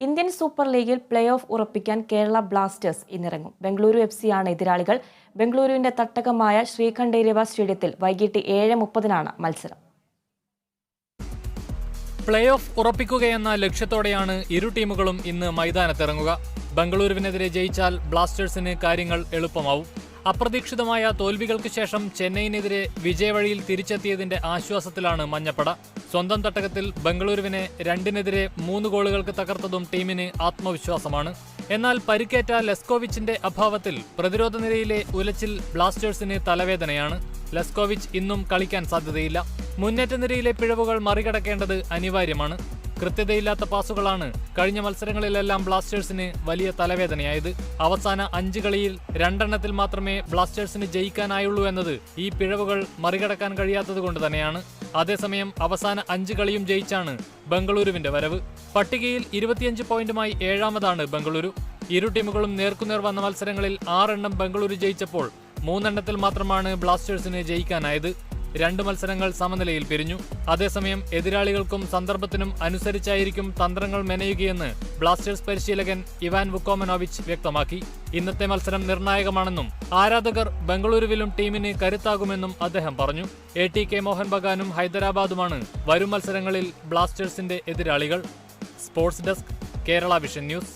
Indian super ലീഗിൽ play off ഉറപ്പിക്കാൻ Kerala Blasters ഇന്നിറങ്ങും. ബംഗളൂരു എഫ്സിയാണ് എതിരാളികൾ. ബംഗളൂരുവിന്റെ തട്ടകമായ ശ്രീകണ്ഠേരവ സ്റ്റേഡിയത്തിൽ വൈകിട്ട് 7:30 മത്സരം. പ്ലേ ഓഫ് ഉറപ്പിക്കുകയെന്ന ലക്ഷ്യത്തോടെയാണ് ഇരു ടീമുകളും ഇന്ന് മൈതാനത്തിറങ്ങുക. ബംഗളൂരുവിനെതിരെ ജയിച്ചാൽ ബ്ലാസ്റ്റേഴ്സിന് കാര്യങ്ങൾ എളുപ്പമാവും. അപ്രതീക്ഷിതമായ തോൽവികൾക്ക് ശേഷം ചെന്നൈയിനെതിരെ വിജയവഴിയിൽ തിരിച്ചെത്തിയതിന്റെ ആശ്വാസത്തിലാണ് മഞ്ഞപ്പട. സ്വന്തം തട്ടകത്തിൽ ബംഗളൂരുവിനെ 2-3 ഗോളുകൾക്ക് തകർത്തതും ടീമിന് ആത്മവിശ്വാസമാണ്. എന്നാൽ പരിക്കേറ്റ ലെസ്കോവിച്ചിന്റെ അഭാവത്തിൽ പ്രതിരോധ നിരയിലെ ഉലച്ചിൽ ബ്ലാസ്റ്റേഴ്സിന് തലവേദനയാണ്. ലെസ്കോവിച്ച് ഇന്നും കളിക്കാൻ സാധ്യതയില്ല. മുന്നേറ്റ നിരയിലെ പിഴവുകൾ മറികടക്കേണ്ടത് അനിവാര്യമാണ്. കൃത്യതയില്ലാത്ത പാസുകളാണ് കഴിഞ്ഞ മത്സരങ്ങളിലെല്ലാം ബ്ലാസ്റ്റേഴ്സിന് വലിയ തലവേദനയായത്. അവസാന 5 കളിയിൽ 2 മാത്രമേ ബ്ലാസ്റ്റേഴ്സിന് ജയിക്കാനായുള്ളൂ എന്നത് ഈ പിഴവുകൾ മറികടക്കാൻ കഴിയാത്തതുകൊണ്ട് തന്നെയാണ്. അതേസമയം അവസാന 5 കളിയും ജയിച്ചാണ് ബംഗളൂരുവിന്റെ വരവ്. പട്ടികയിൽ 25 പോയിന്റുമായി 7ാമതാണ് ബംഗളൂരു. ഇരു ടീമുകളും നേർക്കുനേർ വന്ന മത്സരങ്ങളിൽ 6 ബംഗളൂരു ജയിച്ചപ്പോൾ 3 മാത്രമാണ് ബ്ലാസ്റ്റേഴ്സിന് ജയിക്കാനായത്. 2 മത്സരങ്ങൾ സമനിലയിൽ പിരിഞ്ഞു. അതേസമയം എതിരാളികൾക്കും സന്ദർഭത്തിനും അനുസരിച്ചായിരിക്കും തന്ത്രങ്ങൾ മെനയുകയെന്ന് ബ്ലാസ്റ്റേഴ്സ് പരിശീലകൻ ഇവാൻ വുക്കോമനോവിച്ച് വ്യക്തമാക്കി. ഇന്നത്തെ മത്സരം നിർണായകമാണെന്നും ആരാധകർ ബംഗളൂരുവിലും ടീമിന് കരുത്താകുമെന്നും അദ്ദേഹം പറഞ്ഞു. ATK മോഹൻ ബഗാനും ഹൈദരാബാദുമാണ് വരും മത്സരങ്ങളിൽ ബ്ലാസ്റ്റേഴ്സിന്റെ എതിരാളികൾ. Sports desk, Kerala vision news.